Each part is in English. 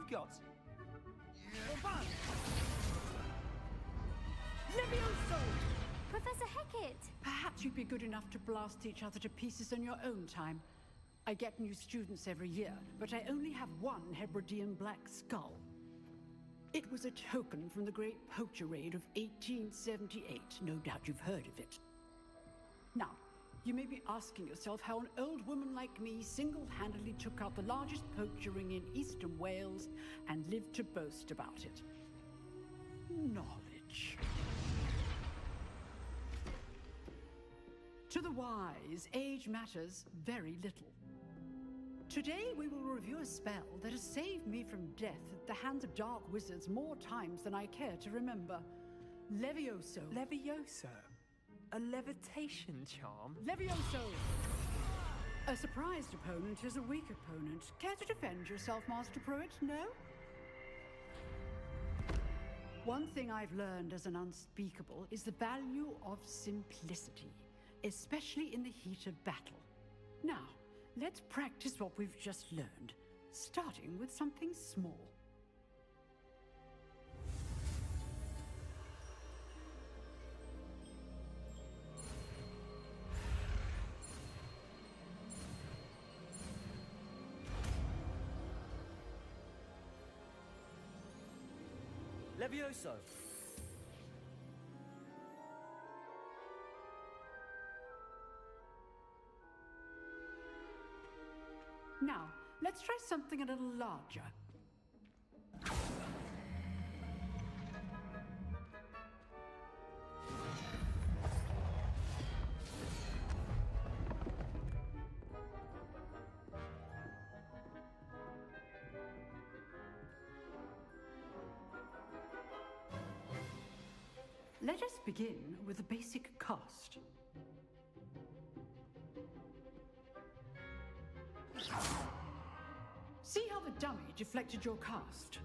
you've got. Levioso! Professor Hecat! Perhaps you'd be good enough to blast each other to pieces in your own time. I get new students every year, but I only have one Hebridean black skull. It was a token from the Great Poacher Raid of 1878. No doubt you've heard of it. Now, you may be asking yourself how an old woman like me single-handedly took out the largest poacher ring in eastern Wales and lived to boast about it. Knowledge. To the wise, age matters very little. Today we will review a spell that has saved me from death at the hands of dark wizards more times than I care to remember. Levioso. Levioso? A levitation charm? Levioso! A surprised opponent is a weak opponent. Care to defend yourself, Master Pruitt? No? One thing I've learned as an unspeakable is the value of simplicity, especially in the heat of battle. Now, let's practice what we've just learned, starting with something small. Levioso! Now, let's try something a little larger. Let us begin with a basic cast. See how the dummy deflected your cast?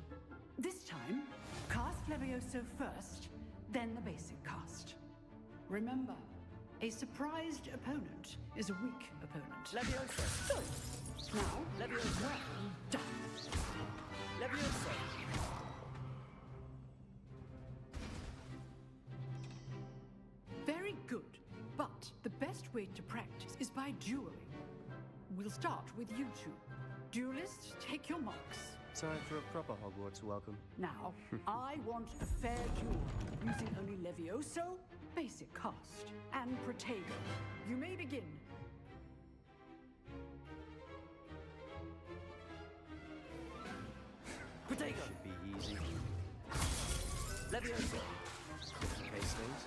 This time, cast Levioso first, then the basic cast. Remember, a surprised opponent is a weak opponent. Levioso! So, now, Levioso! well done. Levioso! Very good, but the best way to practice is by dueling. We'll start with you two. Duelists, take your marks. Time for a proper Hogwarts welcome. Now, I want a fair duel, using only Levioso, basic cast, and Protego. You may begin. Protego! Should be easy. Levioso! Case things.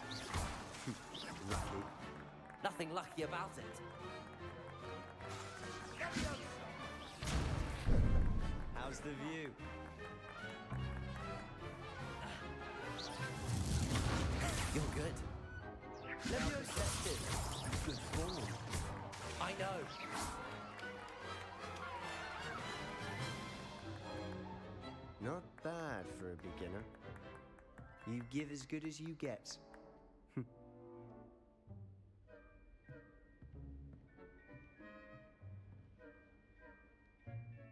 Lucky. Nothing lucky about it. How's the view? You're good. Levioso! Good form. I know. Not bad for a beginner. You give as good as you get.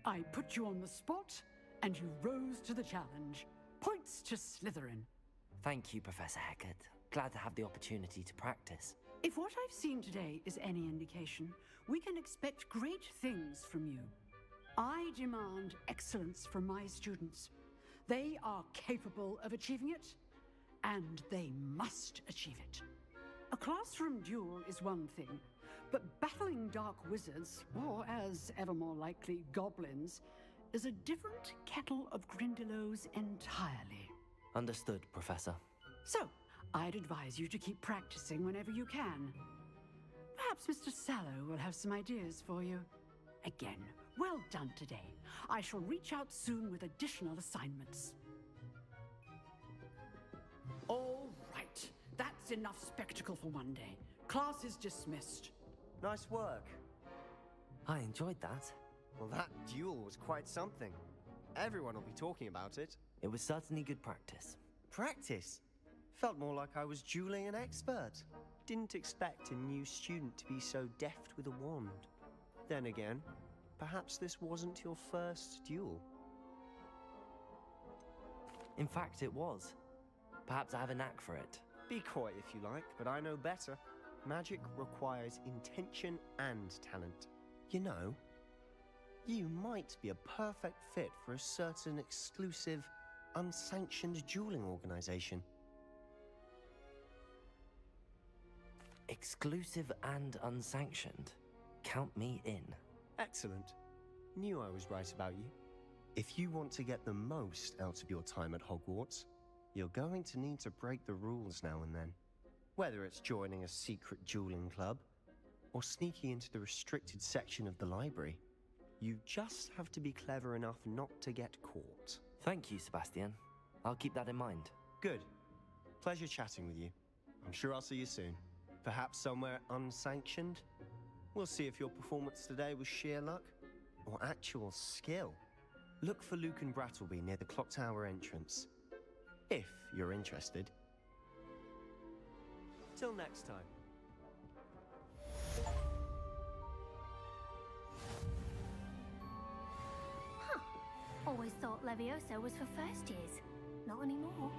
I put you on the spot, and you rose to the challenge. Points to Slytherin. Thank you, Professor Hecat. Glad to have the opportunity to practice. If what I've seen today is any indication, we can expect great things from you. I demand excellence from my students. They are capable of achieving it, and they must achieve it. A classroom duel is one thing, but battling dark wizards, or as ever more likely, goblins, is a different kettle of Grindylows entirely. Understood, Professor. So, I'd advise you to keep practicing whenever you can. Perhaps Mr. Sallow will have some ideas for you. Again, well done today. I shall reach out soon with additional assignments. All right, that's enough spectacle for one day. Class is dismissed. Nice work. I enjoyed that. Well, that duel was quite something. Everyone will be talking about it. It was certainly good practice. Practice? Felt more like I was dueling an expert. Didn't expect a new student to be so deft with a wand. Then again, perhaps this wasn't your first duel. In fact, it was. Perhaps I have a knack for it. Be coy if you like, but I know better. Magic requires intention and talent. You know, you might be a perfect fit for a certain exclusive, unsanctioned dueling organization. Exclusive and unsanctioned. Count me in. Excellent. Knew I was right about you. If you want to get the most out of your time at Hogwarts, you're going to need to break the rules now and then. Whether it's joining a secret dueling club, or sneaking into the restricted section of the library, you just have to be clever enough not to get caught. Thank you, Sebastian. I'll keep that in mind. Good. Pleasure chatting with you. I'm sure I'll see you soon. Perhaps somewhere unsanctioned? We'll see if your performance today was sheer luck or actual skill. Look for Luke and Brattleby near the clock tower entrance, if you're interested. Till next time. Huh. Always thought Levioso was for first years. Not anymore.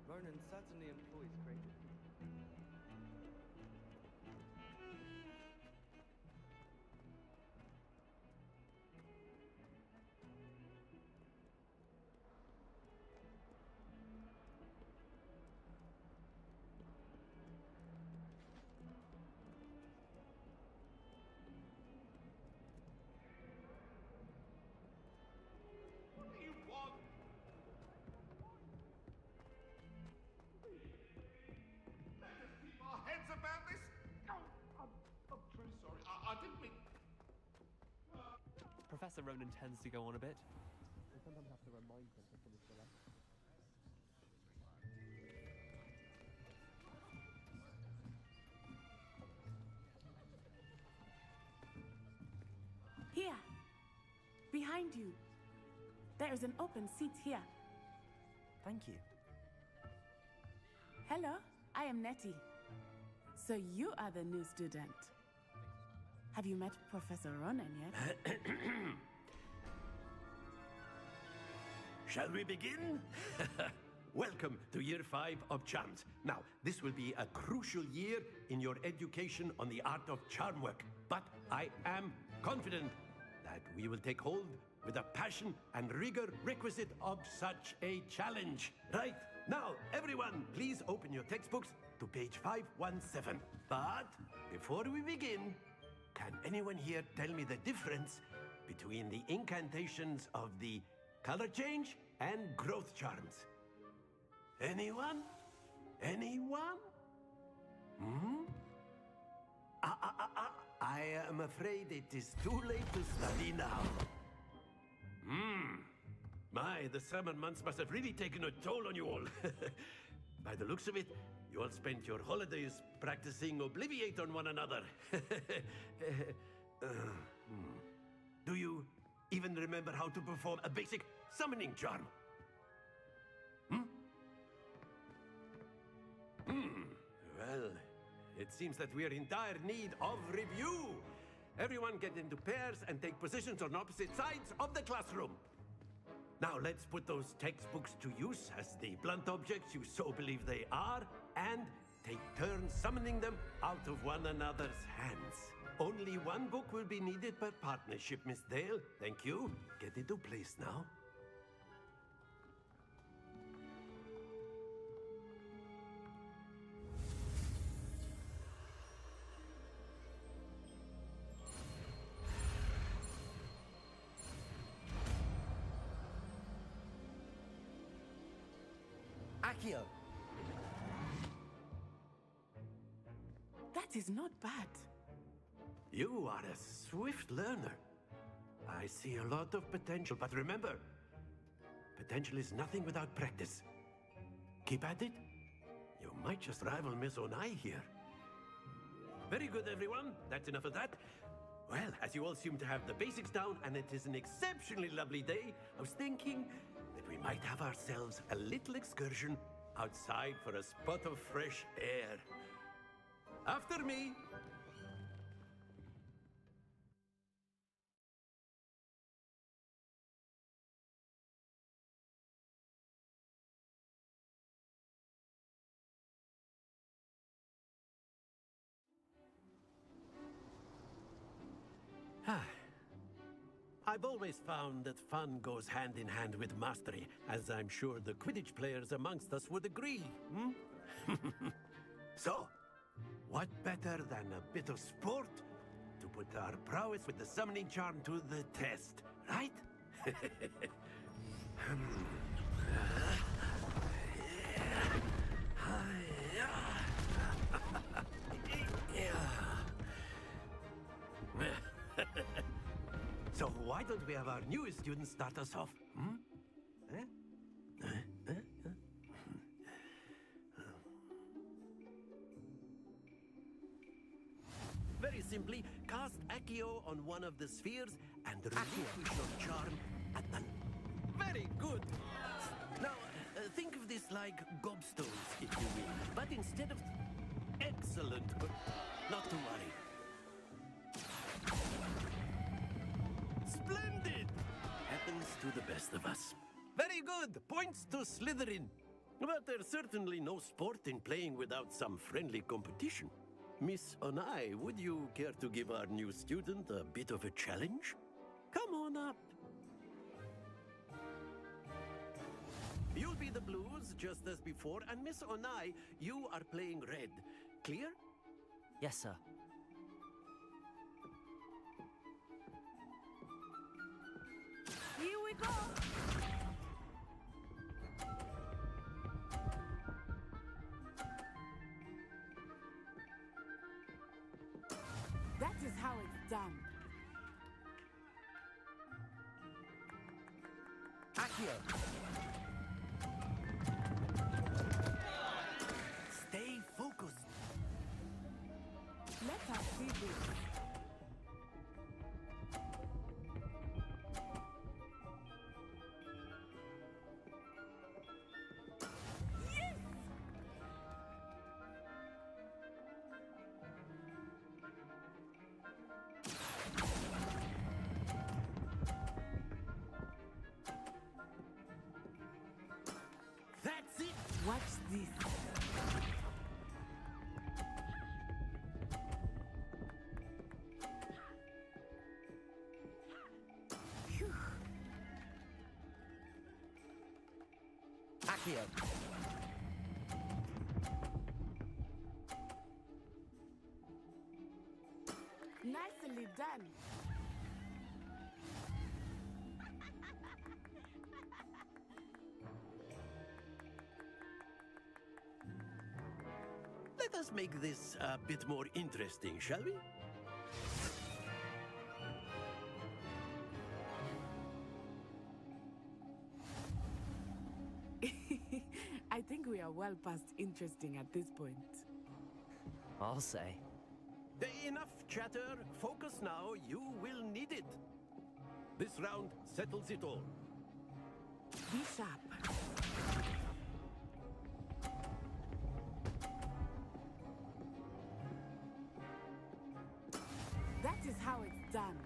Ronan certainly employs great. About this? No, I'm truly sorry. I didn't mean... Professor Ronan tends to go on a bit. We sometimes have to remind them to finish the lesson. Here, behind you. There is an open seat here. Thank you. Hello, I am Nettie. So you are the new student. Have you met Professor Ronan yet? Shall we begin? Welcome to Year 5 of Charms. Now, this will be a crucial year in your education on the art of charm work. But I am confident that we will take hold with the passion and rigor requisite of such a challenge. Right, now, everyone, please open your textbooks to page 517. But before we begin, can anyone here tell me the difference between the incantations of the color change and growth charms? Anyone? Anyone? Hmm? I am afraid it is too late to study now. My, the summer months must have really taken a toll on you all. By the looks of it, you all spent your holidays practicing Obliviate on one another. Do you even remember how to perform a basic summoning charm? Well, it seems that we are in dire need of review. Everyone get into pairs and take positions on opposite sides of the classroom. Now let's put those textbooks to use as the blunt objects you so believe they are, and take turns summoning them out of one another's hands. Only one book will be needed per partnership, Miss Dale. Thank you. Get into place now. Accio! That is not bad. You are a swift learner. I see a lot of potential, but remember, potential is nothing without practice. Keep at it. You might just rival Miss Onai here. Very good, everyone. That's enough of that. Well, as you all seem to have the basics down, and it is an exceptionally lovely day, I was thinking that we might have ourselves a little excursion outside for a spot of fresh air. After me. I've always found that fun goes hand in hand with mastery, as I'm sure the Quidditch players amongst us would agree. So, what better than a bit of sport to put our prowess with the summoning charm to the test, right? So why don't we have our newest student start us off? Very simply, cast Accio on one of the spheres and relinquish your charm at the... Very good! Now, think of this like gobstones, if you will. But instead of... Excellent! Not to worry. Splendid! Happens to the best of us. Very good! Points to Slytherin. But there's certainly no sport in playing without some friendly competition. Miss Onai, would you care to give our new student a bit of a challenge? Come on up. You'll be the blues, just as before, and Miss Onai, you are playing red. Clear? Yes, sir. Here we go! That is how it's done. Accio. Stay focused. Let us see this. That's it! Watch this. Phew. Accio. Nicely done. Let us make this a bit more interesting, shall we? I think we are well past interesting at this point. I'll say. Enough chatter. Focus now. You will need it. This round settles it all. Be sharp. That is how it's done.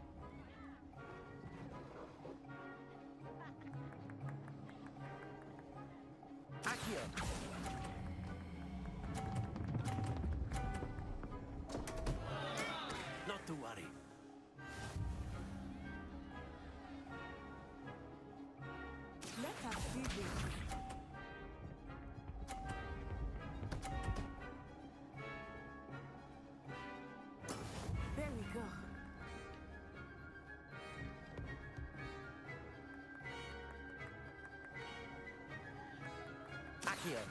Accio. Not to worry. Let us see this. There we go. Accio.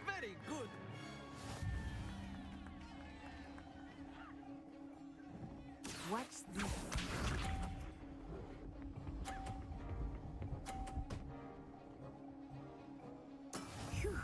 Very good. Watch this. Phew.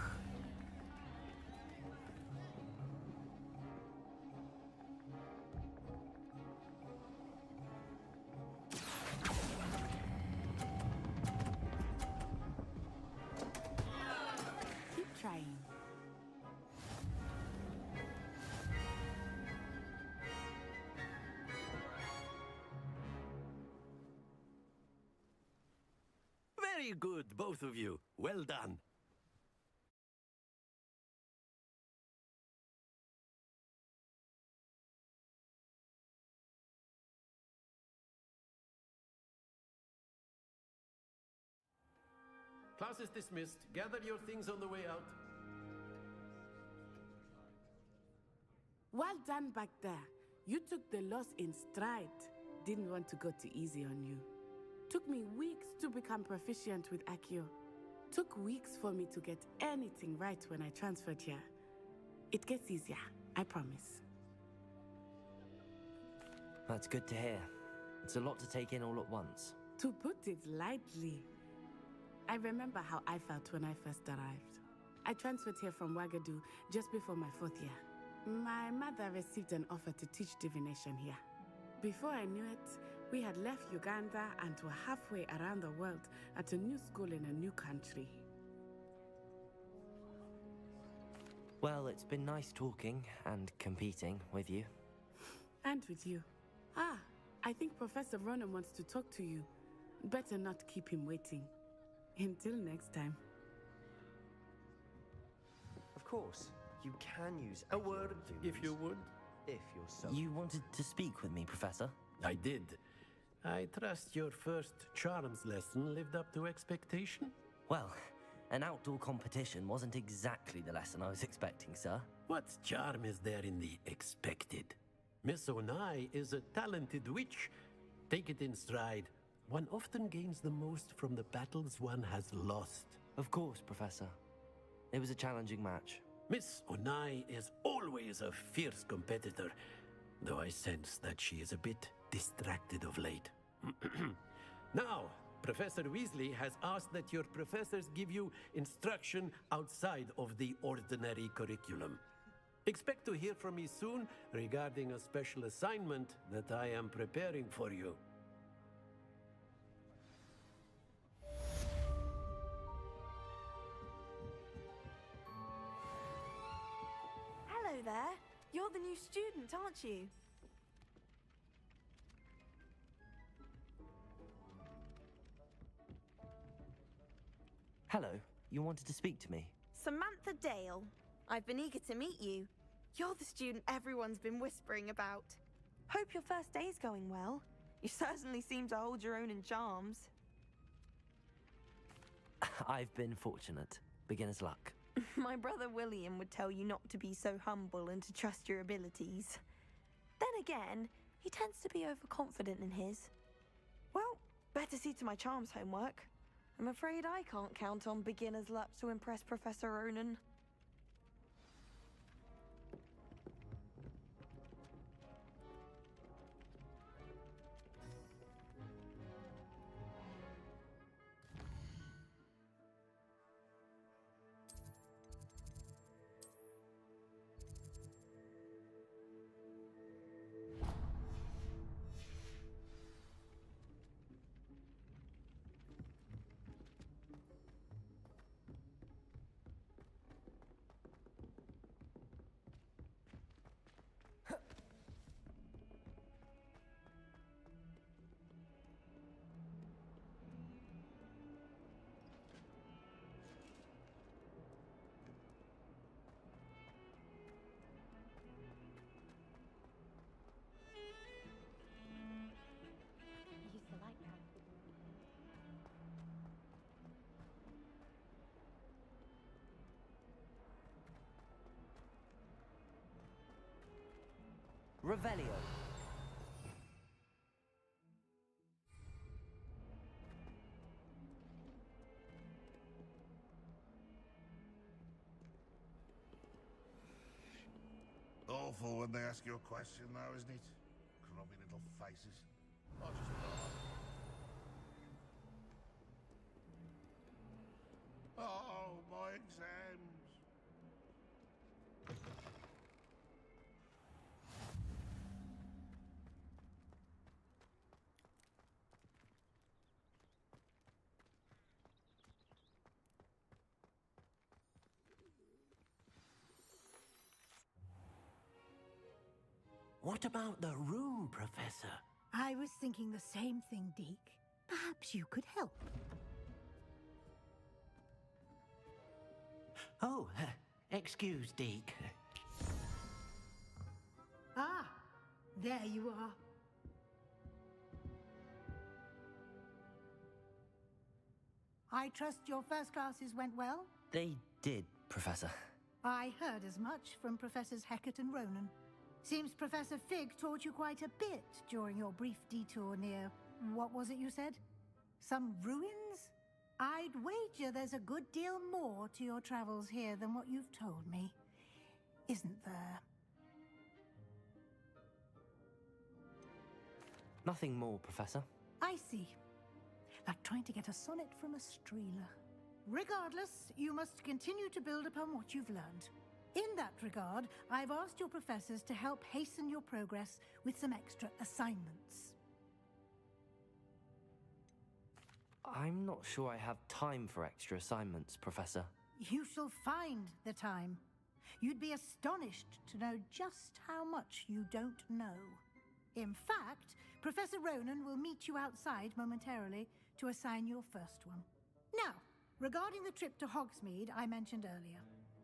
Very good, both of you. Well done. Class is dismissed. Gather your things on the way out. Well done back there. You took the loss in stride. Didn't want to go too easy on you. Took me weeks to become proficient with Accio. Took weeks for me to get anything right when I transferred here. It gets easier, I promise. That's good to hear. It's a lot to take in all at once. To put it lightly, I remember how I felt when I first arrived. I transferred here from Wagadu just before my 4th year. My mother received an offer to teach divination here. Before I knew it, we had left Uganda and were halfway around the world at a new school in a new country. Well, it's been nice talking and competing with you. And with you. Ah, I think Professor Ronan wants to talk to you. Better not keep him waiting. Until next time. Of course, you can use A word, if you would. If you're so... You wanted to speak with me, Professor? I did. I trust your first charms lesson lived up to expectation? Well, an outdoor competition wasn't exactly the lesson I was expecting, sir. What charm is there in the expected? Miss Onai is a talented witch. Take it in stride. One often gains the most from the battles one has lost. Of course, Professor. It was a challenging match. Miss Onai is always a fierce competitor, though I sense that she is a bit distracted of late. Now, Professor Weasley has asked that your professors give you instruction outside of the ordinary curriculum. Expect to hear from me soon regarding a special assignment that I am preparing for you. Hello there. You're the new student, aren't you? Hello, you wanted to speak to me? Samantha Dale. I've been eager to meet you. You're the student everyone's been whispering about. Hope your first day's going well. You certainly seem to hold your own in charms. I've been fortunate. Beginner's luck. My brother William would tell you not to be so humble and to trust your abilities. Then again, he tends to be overconfident in his. Well, better see to my charms homework. I'm afraid I can't count on beginner's luck to impress Professor Ronan. Use the light trap. Revelio. Awful when they ask you a question, though, isn't it? Grubby little faces. I'll just Oh, my exams. What about the room, Professor? I was thinking the same thing, Deke. Perhaps you could help. Oh, excuse, Deke. Ah, there you are. I trust your first classes went well? They did, Professor. I heard as much from Professors Hecat and Ronan. Seems Professor Fig taught you quite a bit during your brief detour near... what was it you said? Some ruins? I'd wager there's a good deal more to your travels here than what you've told me. Isn't there? Nothing more, Professor. I see. Like trying to get a sonnet from a streeler. Regardless, you must continue to build upon what you've learned. In that regard, I've asked your professors to help hasten your progress with some extra assignments. I'm not sure I have time for extra assignments, Professor. You shall find the time. You'd be astonished to know just how much you don't know. In fact, Professor Ronan will meet you outside momentarily to assign your first one. Now, regarding the trip to Hogsmeade I mentioned earlier,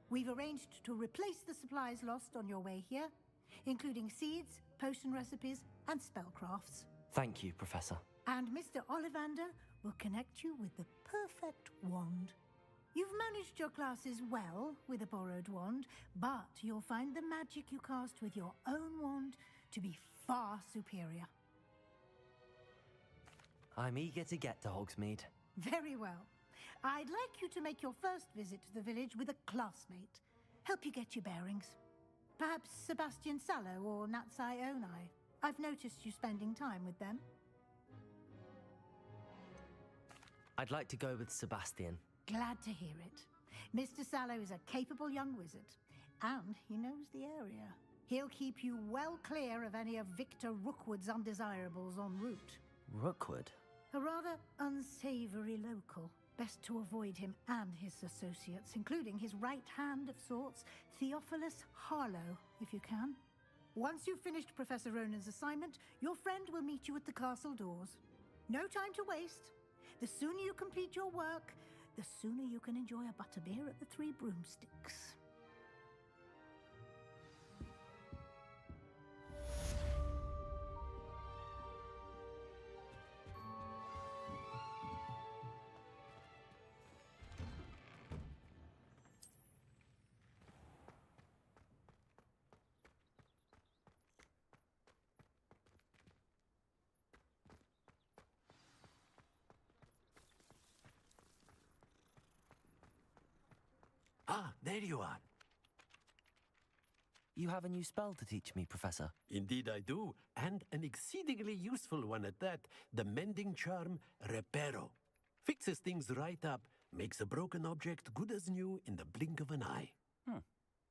we've arranged to replace the supplies lost on your way here, including seeds, potion recipes, and spellcrafts. Thank you, Professor. And Mr. Ollivander will connect you with the perfect wand. You've managed your classes well with a borrowed wand, but you'll find the magic you cast with your own wand to be far superior. I'm eager to get to Hogsmeade. Very well. I'd like you to make your first visit to the village with a classmate. Help you get your bearings. Perhaps Sebastian Sallow or Natsai Onai. I've noticed you spending time with them. I'd like to go with Sebastian. Glad to hear it. Mr. Sallow is a capable young wizard, and he knows the area. He'll keep you well clear of any of Victor Rookwood's undesirables en route. Rookwood? A rather unsavory local. Best to avoid him and his associates, including his right hand of sorts, Theophilus Harlow, if you can. Once you've finished Professor Ronan's assignment, your friend will meet you at the castle doors. No time to waste. The sooner you complete your work, the sooner you can enjoy a butterbeer at the Three Broomsticks. Ah, there you are. You have a new spell to teach me, Professor. Indeed I do, and an exceedingly useful one at that. The mending charm, Reparo. Fixes things right up, makes a broken object good as new in the blink of an eye.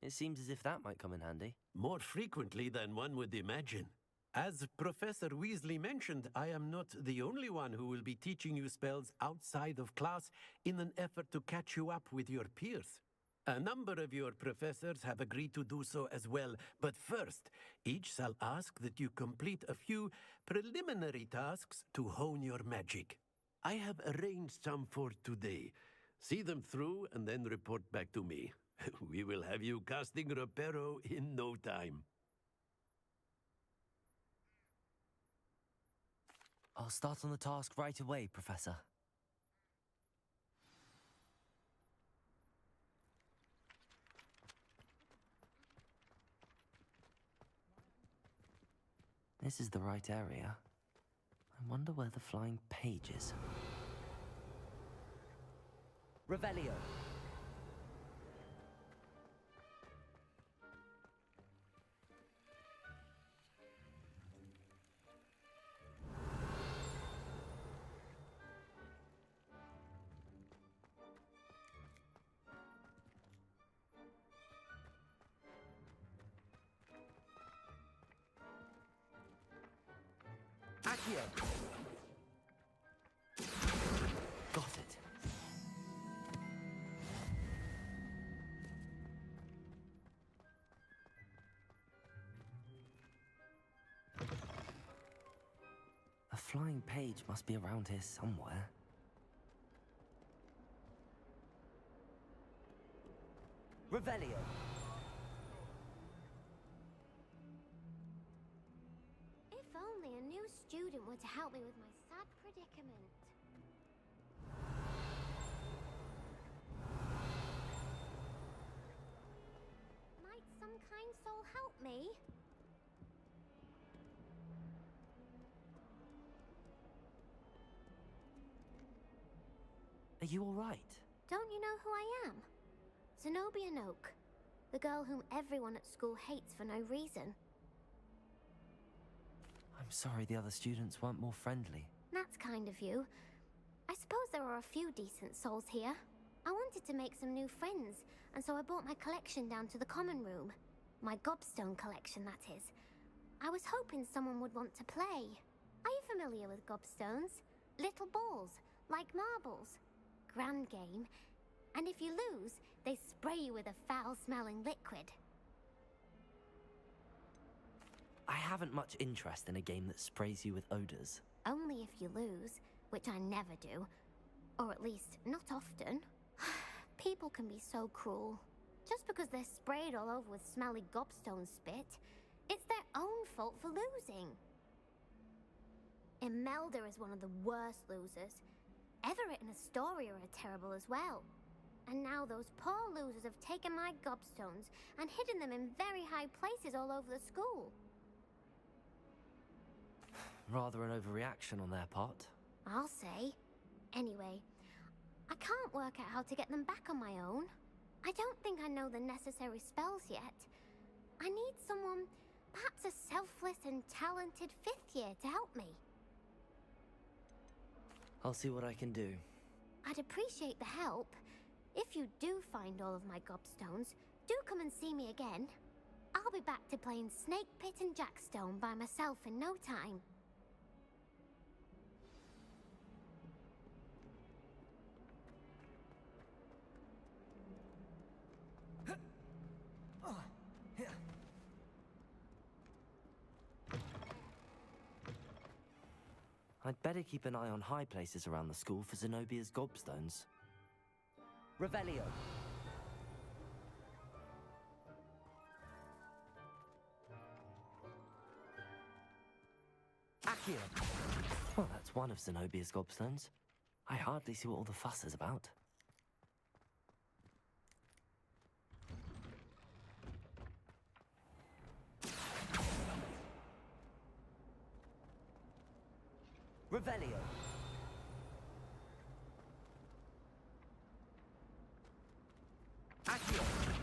It seems as if that might come in handy. More frequently than one would imagine. As Professor Weasley mentioned, I am not the only one who will be teaching you spells outside of class in an effort to catch you up with your peers. A number of your professors have agreed to do so as well, but first, each shall ask that you complete a few preliminary tasks to hone your magic. I have arranged some for today. See them through and then report back to me. We will have you casting Reparo in no time. I'll start on the task right away, Professor. This is the right area. I wonder where the flying page is. Revelio. Accio. Got it. A flying page must be around here somewhere. somewhere to help me with my sad predicament. Might some kind soul help me? Are you all right? Don't you know who I am? Zenobia Noak, the girl whom everyone at school hates for no reason. I'm sorry the other students weren't more friendly. That's kind of you. I suppose there are a few decent souls here. I wanted to make some new friends, and so I brought my collection down to the common room. My gobstone collection, that is. I was hoping someone would want to play. Are you familiar with gobstones? Little balls, like marbles. Grand game. And if you lose, they spray you with a foul-smelling liquid. I haven't much interest in a game that sprays you with odors. Only if you lose, which I never do. Or at least, not often. People can be so cruel. Just because they're sprayed all over with smelly gobstone spit, it's their own fault for losing. Imelda is one of the worst losers. Everett and Astoria are terrible as well. And now those poor losers have taken my gobstones and hidden them in very high places all over the school. Rather an overreaction on their part. I'll say. Anyway, I can't work out how to get them back on my own. I don't think I know the necessary spells yet. I need someone, perhaps a selfless and talented 5th year to help me. I'll see what I can do. I'd appreciate the help. If you do find all of my gobstones, do come and see me again. I'll be back to playing Snake Pit and Jackstone by myself in no time. I'd better keep an eye on high places around the school for Zenobia's gobstones. Revelio. Accio. Well, that's one of Zenobia's gobstones. I hardly see what all the fuss is about. Revelio. Accio.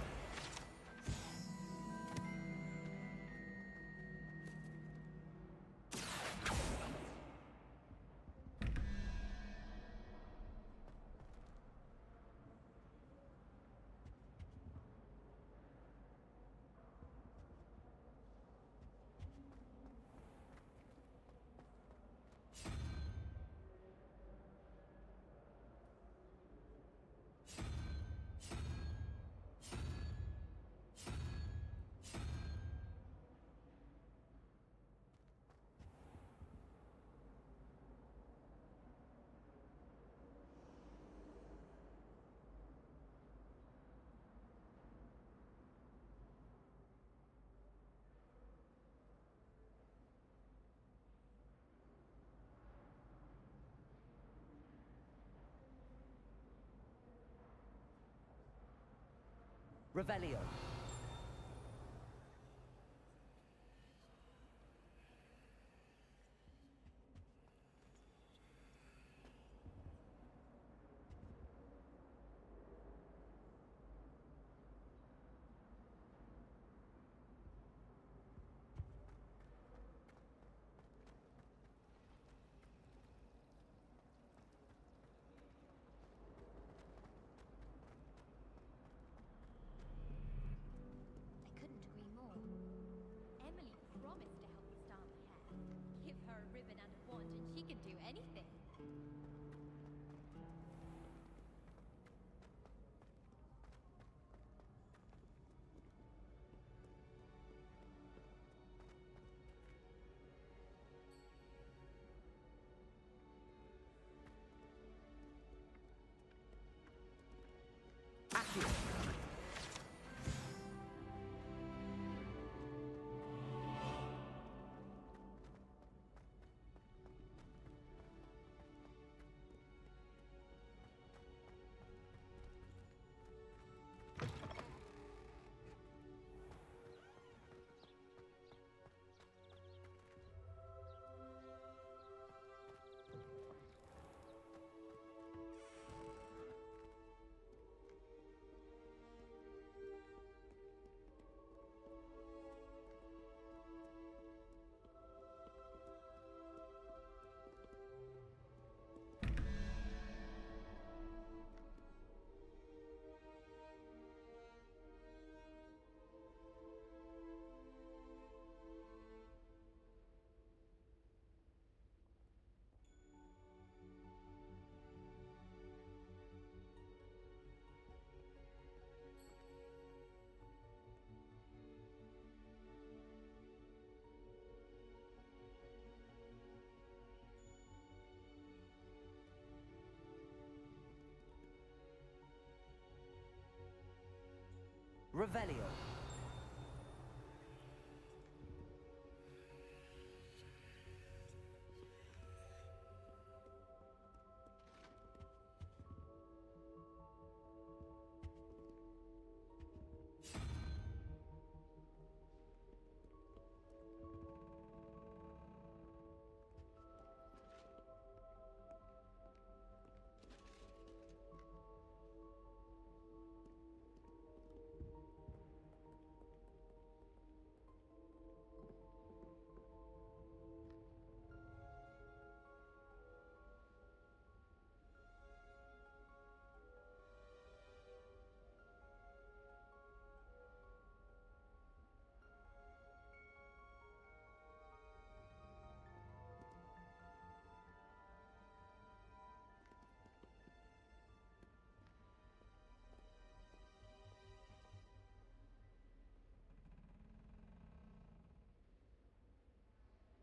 Revelio. I couldn't agree more. Emily promised to help me style my hair. Give her a ribbon and a wand and she can do anything. Accio. Revelio.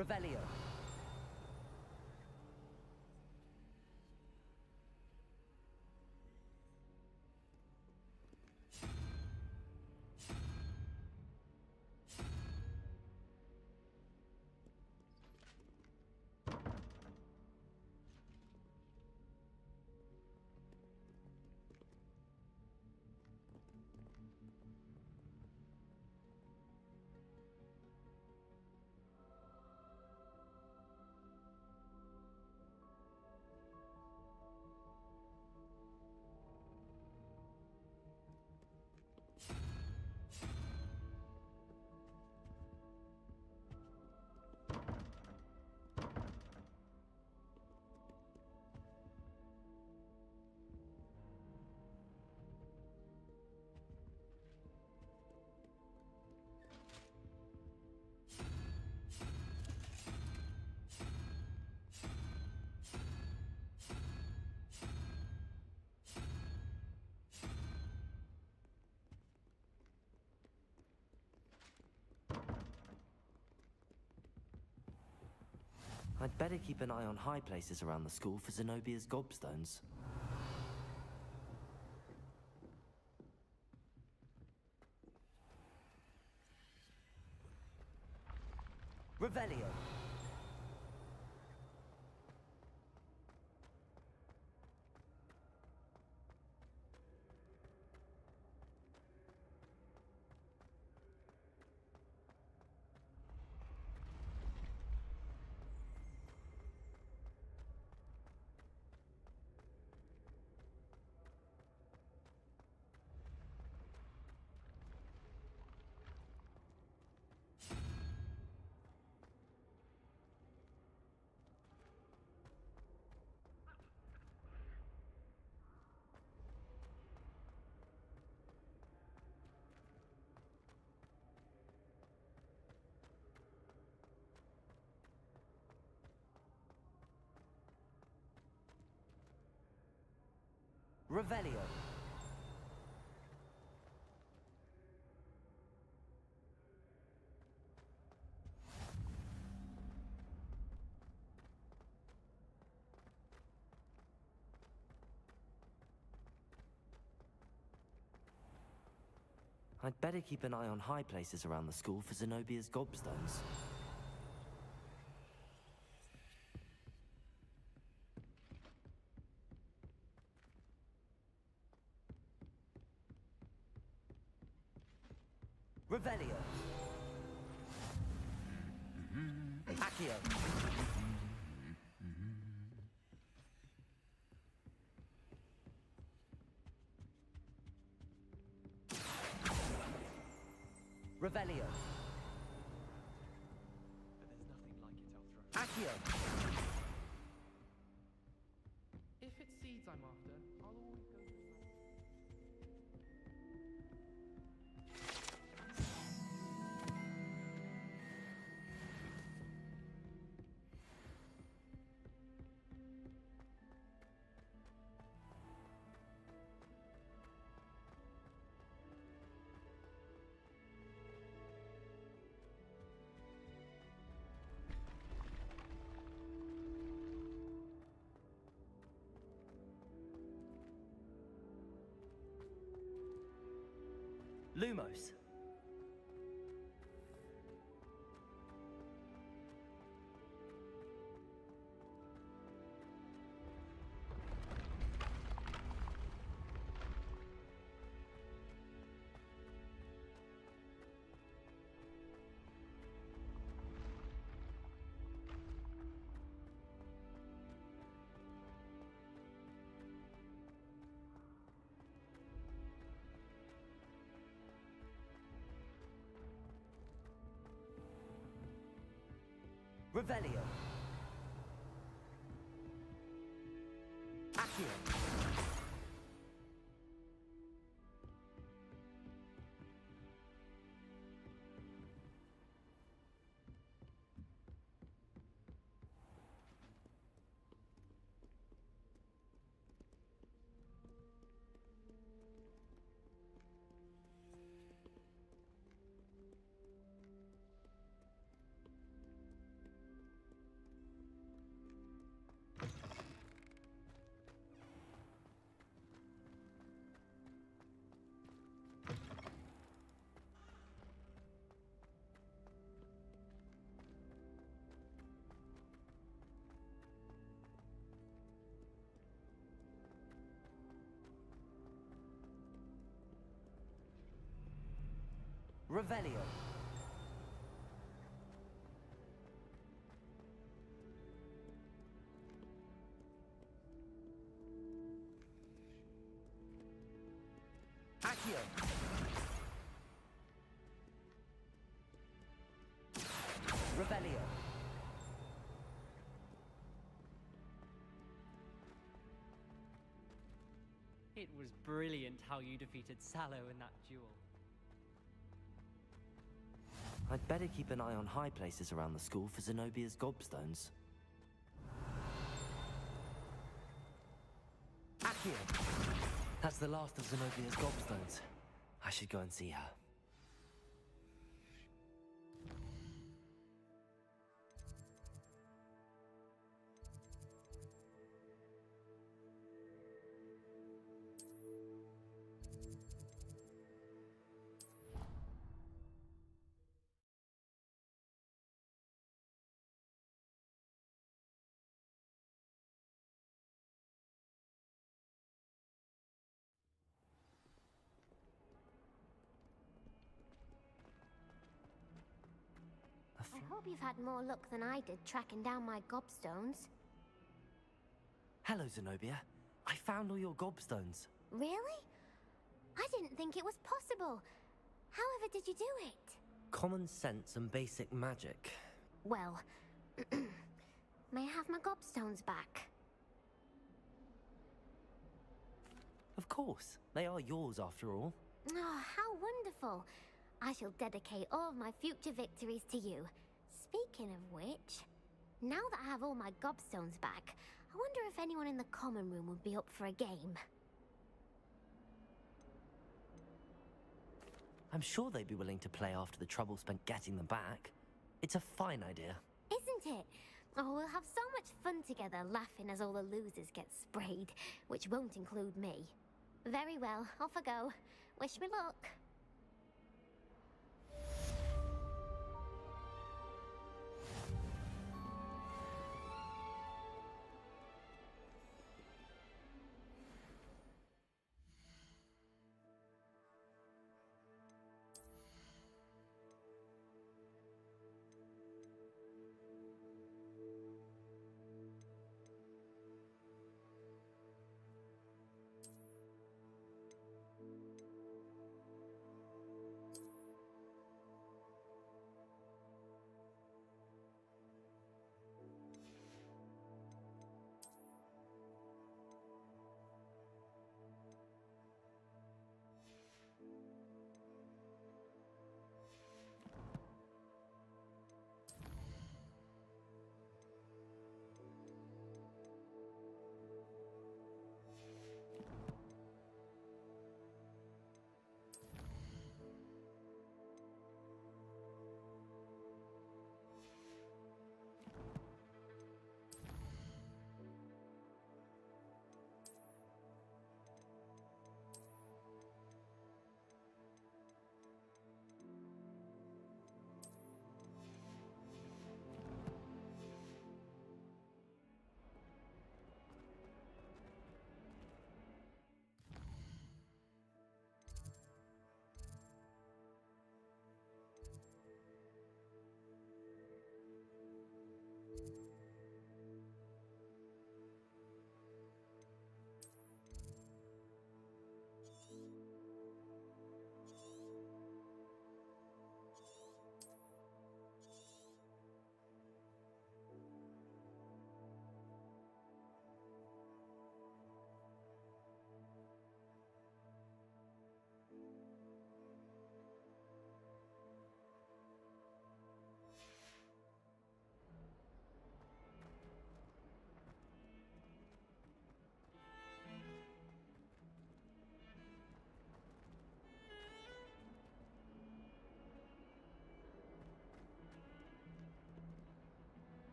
Revelio. I'd better keep an eye on high places around the school for Zenobia's gobstones. Revelio. Revelio. I'd better keep an eye on high places around the school for Zenobia's gobstones. Revelio. Accio. Revelio. But there's nothing like it, I'll throw. Accio. If it's seeds I'm after, I'll always go to the Lumos. Revelio. Accio. Revelio. Accio. Revelio. It was brilliant how you defeated Sallow in that duel. I'd better keep an eye on high places around the school for Zenobia's gobstones. Accio. That's the last of Zenobia's gobstones. I should go and see her. I hope you've had more luck than I did tracking down my gobstones. Hello, Zenobia. I found all your gobstones. Really? I didn't think it was possible. However did you do it? Common sense and basic magic. Well, may I have my gobstones back? Of course. They are yours after all. Oh, how wonderful. I shall dedicate all of my future victories to you. Speaking of which, now that I have all my gobstones back, I wonder if anyone in the common room would be up for a game. I'm sure they'd be willing to play after the trouble spent getting them back. It's a fine idea. Isn't it? Oh, we'll have so much fun together laughing as all the losers get sprayed, which won't include me. Very well, off I go. Wish me luck.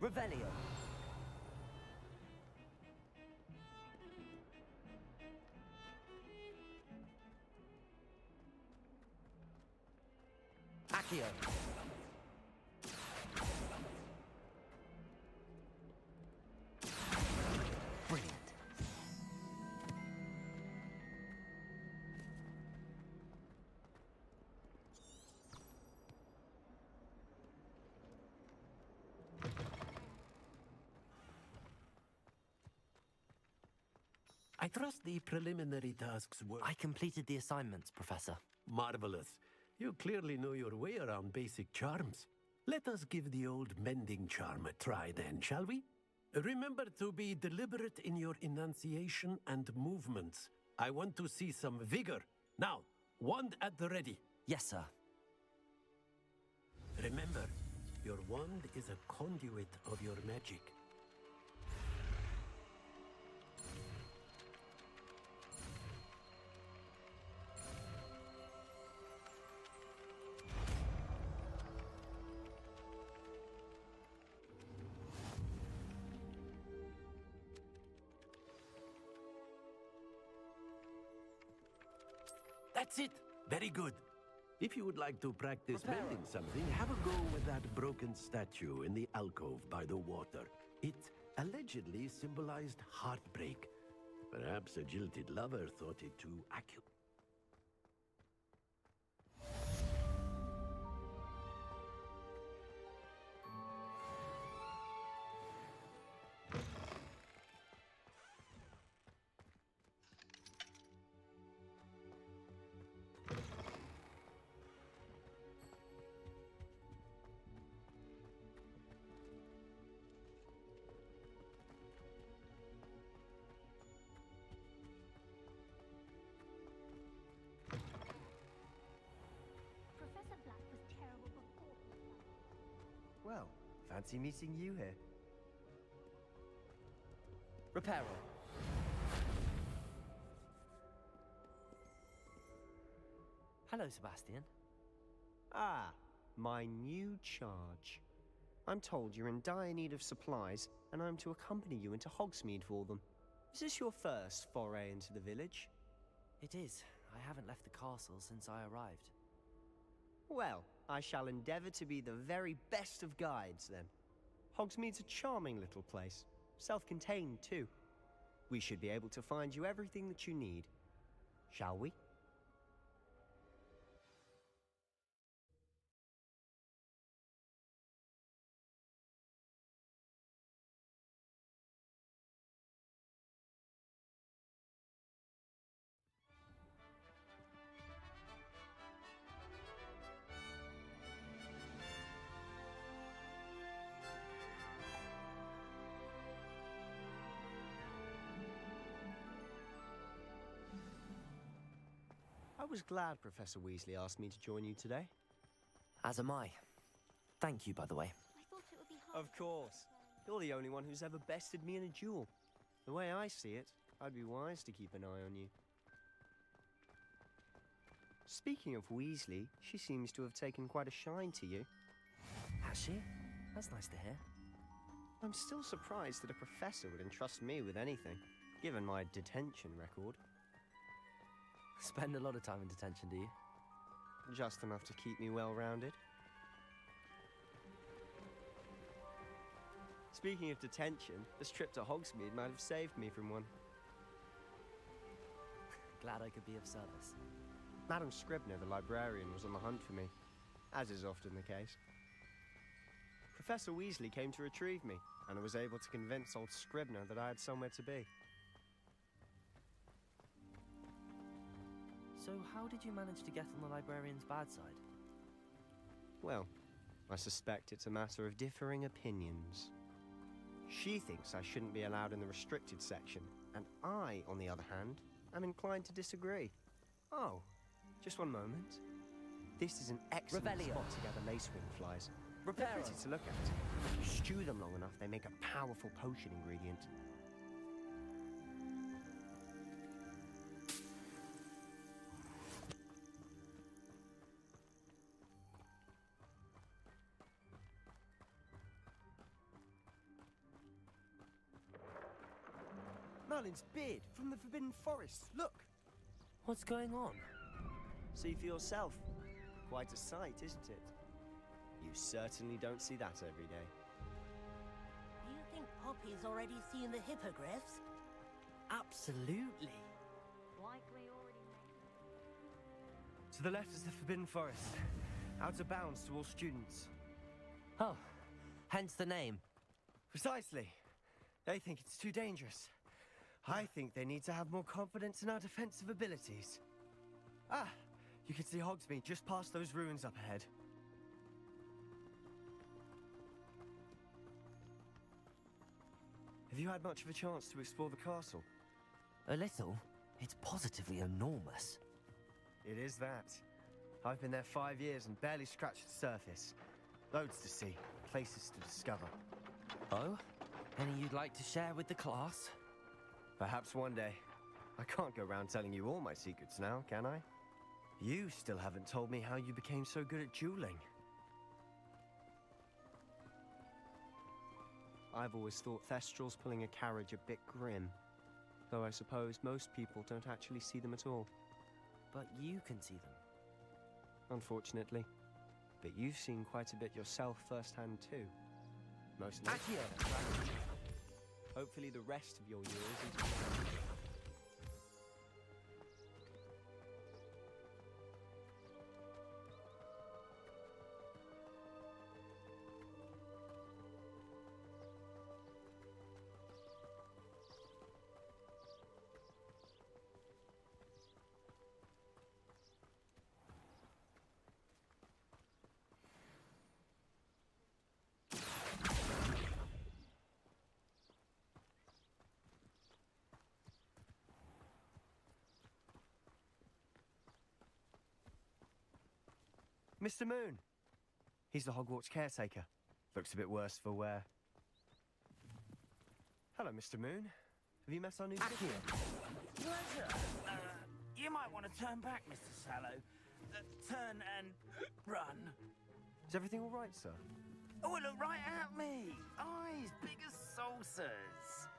Revelio. Accio. Brilliant. I trust the preliminary tasks were... I completed the assignments, Professor. Marvelous. You clearly know your way around basic charms. Let us give the old mending charm a try then, shall we? Remember to be deliberate in your enunciation and movements. I want to see some vigor. Now, wand at the ready. Yes, sir. Remember, your wand is a conduit of your magic. That's it. Very good. If you would like to practice mending something, have a go with that broken statue in the alcove by the water. It allegedly symbolized heartbreak. Perhaps a jilted lover thought it too accurate. Professor Black was terrible before. Well, fancy meeting you here. Reparo. Hello, Sebastian. Ah, my new charge. I'm told you're in dire need of supplies, and I'm to accompany you into Hogsmeade for them. Is this your first foray into the village? It is. I haven't left the castle since I arrived. Well, I shall endeavor to be the very best of guides, then. Hogsmeade's a charming little place. Self-contained, too. We should be able to find you everything that you need. Shall we? I was glad Professor Weasley asked me to join you today. As am I. Thank you, by the way. I thought it would be hard. Of course. You're the only one who's ever bested me in a duel. The way I see it, I'd be wise to keep an eye on you. Speaking of Weasley, she seems to have taken quite a shine to you. Has she? That's nice to hear. I'm still surprised that a professor would entrust me with anything, given my detention record. Spend a lot of time in detention, do you? Just enough to keep me well-rounded. Speaking of detention, this trip to Hogsmeade might have saved me from one. Glad I could be of service. Madam Scribner, the librarian, was on the hunt for me, as is often the case. Professor Weasley came to retrieve me, and I was able to convince old Scribner that I had somewhere to be. So how did you manage to get on the librarian's bad side? Well, I suspect it's a matter of differing opinions. She thinks I shouldn't be allowed in the restricted section, and I, on the other hand, am inclined to disagree. Oh, just one moment. This is an excellent Revelio. spot to gather lacewing flies. They're Reparo. pretty to look at. If you stew them long enough, they make a powerful potion ingredient. Merlin's beard from the Forbidden Forest. Look. What's going on? See for yourself. Quite a sight, isn't it? You certainly don't see that every day. You think Poppy's already seen the hippogriffs? Absolutely. Likely already To the left is the Forbidden Forest. Out of bounds to all students. Oh, hence the name. Precisely. They think it's too dangerous. I think they need to have more confidence in our defensive abilities. Ah, you can see Hogsmeade just past those ruins up ahead. Have you had much of a chance to explore the castle? A little. It's positively enormous. It is that. I've been there 5 years and barely scratched the surface. Loads to see, places to discover. Oh? Any you'd like to share with the class? Perhaps one day. I can't go around telling you all my secrets now, can I? You still haven't told me how you became so good at dueling. I've always thought Thestrals pulling a carriage a bit grim. Though I suppose most people don't actually see them at all. But you can see them. Unfortunately. But you've seen quite a bit yourself firsthand too. Most notably. Hopefully the rest of your years is... Mr. Moon! He's the Hogwarts caretaker. Looks a bit worse for wear. Hello, Mr. Moon. Have you met our new city? Pleasure. You might want to turn back, Mr. Sallow. Turn and run. Is everything all right, sir? Oh, look right at me. Eyes big as saucers.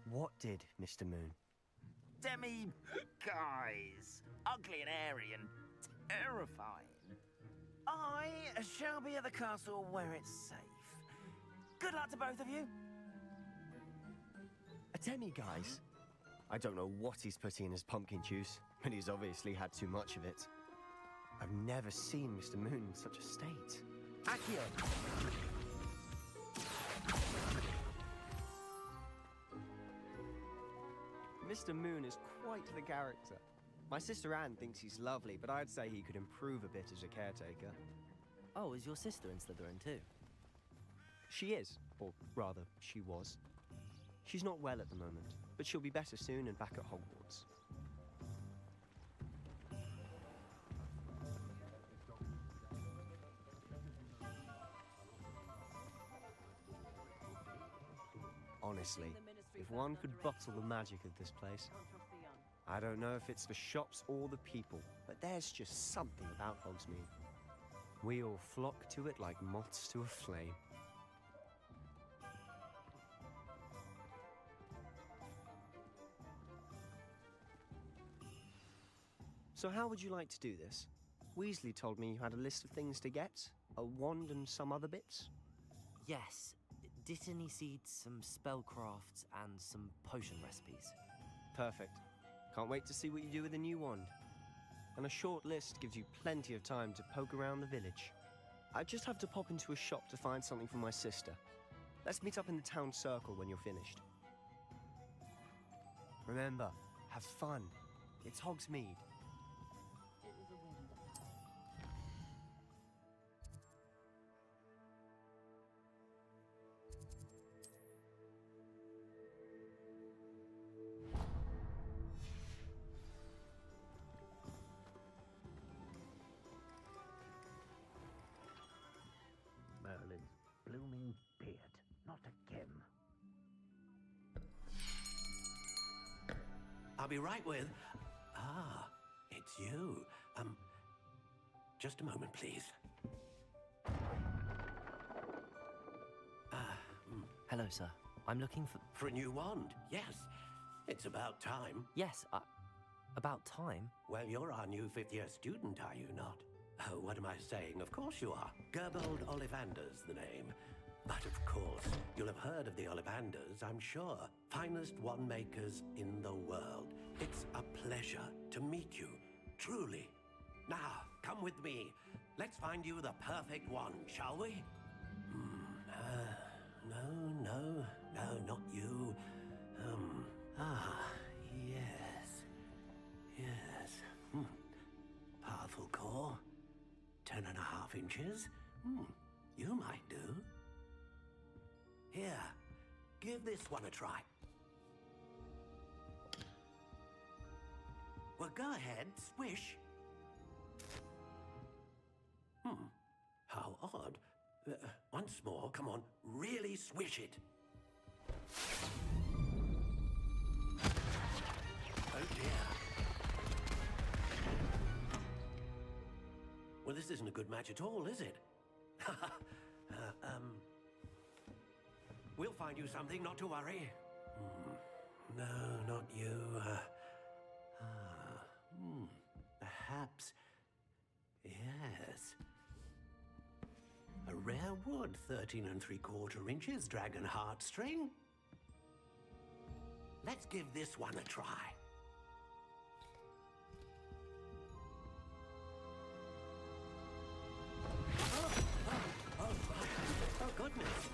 What did, Mr. Moon? Guys. Ugly and airy and terrifying. I shall be at the castle where it's safe. Good luck to both of you. A demi-guise? I don't know what he's putting in his pumpkin juice, but he's obviously had too much of it. I've never seen Mr. Moon in such a state. Accio! Mr. Moon is quite the character. My sister Anne thinks he's lovely, but I'd say he could improve a bit as a caretaker. Oh, is your sister in Slytherin too? She is, or rather, she was. She's not well at the moment, but she'll be better soon and back at Hogwarts. Honestly, if one could bottle the magic of this place, I don't know if it's the shops or the people, but there's just something about Hogsmeade. We all flock to it like moths to a flame. So how would you like to do this? Weasley told me you had a list of things to get, a wand and some other bits. Yes. Dittany seeds, some spellcrafts, and some potion recipes. Perfect. Can't wait to see what you do with the new wand. And a short list gives you plenty of time to poke around the village. I just have to pop into a shop to find something for my sister. Let's meet up in the town circle when you're finished. Remember, have fun. It's Hogsmeade. Merlin's blooming beard. Not again. I'll be right with... Ah, it's you. Just a moment, please. Hello, sir. I'm looking for... For a new wand, yes. It's about time. Yes, about time. Well, you're our new fifth-year student, are you not? Oh, what am I saying? Of course you are. Gerbold Ollivander's the name. But of course, you'll have heard of the Ollivanders, I'm sure. Finest wand makers in the world. It's a pleasure to meet you, truly. Now, come with me. Let's find you the perfect wand, shall we? No, not you. Yes. Powerful core. 10.5 inches. You might do. Here, give this one a try. Well, go ahead, swish. How odd. Once more, come on, really swish it. Oh dear. Well, this isn't a good match at all, is it? We'll find you something, not to worry. No, not you. Perhaps. Yes. A rare wood, 13 3/4 inches, dragon heartstring. Let's give this one a try. Oh, goodness.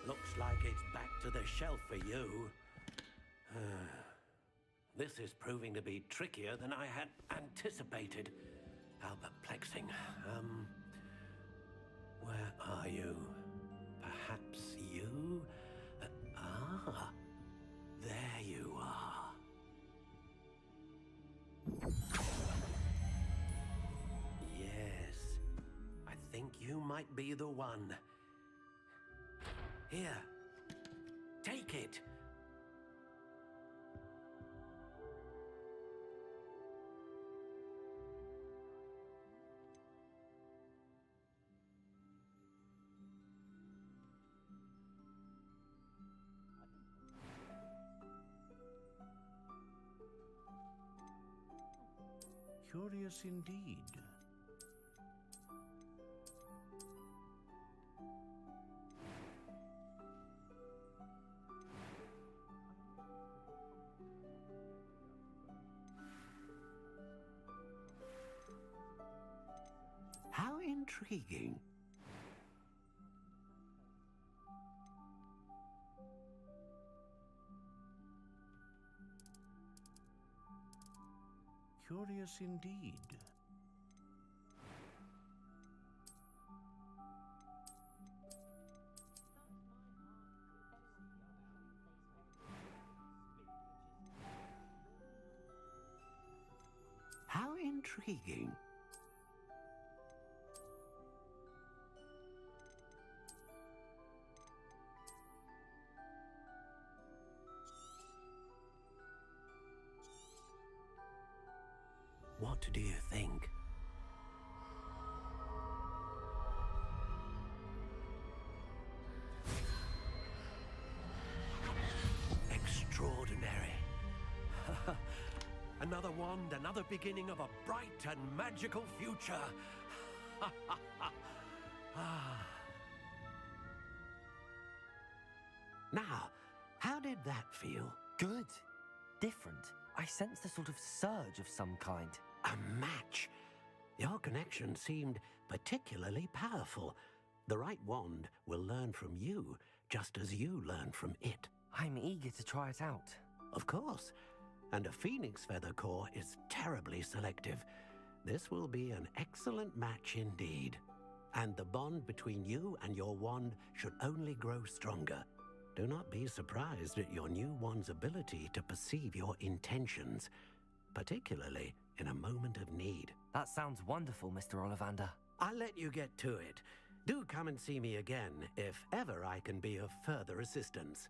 Looks like it's back to the shelf for you. This is proving to be trickier than I had anticipated. How perplexing. Where are you? Perhaps you? There you are. Yes, I think you might be the one. Here, take it. Curious indeed. How intriguing. Curious indeed. How intriguing. What do you think? Extraordinary. Another wand, another beginning of a bright and magical future. Now, how did that feel? Good. Different. I sensed a sort of surge of some kind. A match. Your connection seemed particularly powerful. The right wand will learn from you, just as you learn from it. I'm eager to try it out. Of course. And a phoenix feather core is terribly selective. This will be an excellent match indeed. And the bond between you and your wand should only grow stronger. Do not be surprised at your new wand's ability to perceive your intentions, particularly in a moment of need. That sounds wonderful, Mr. Ollivander. I'll let you get to it. Do come and see me again if ever I can be of further assistance.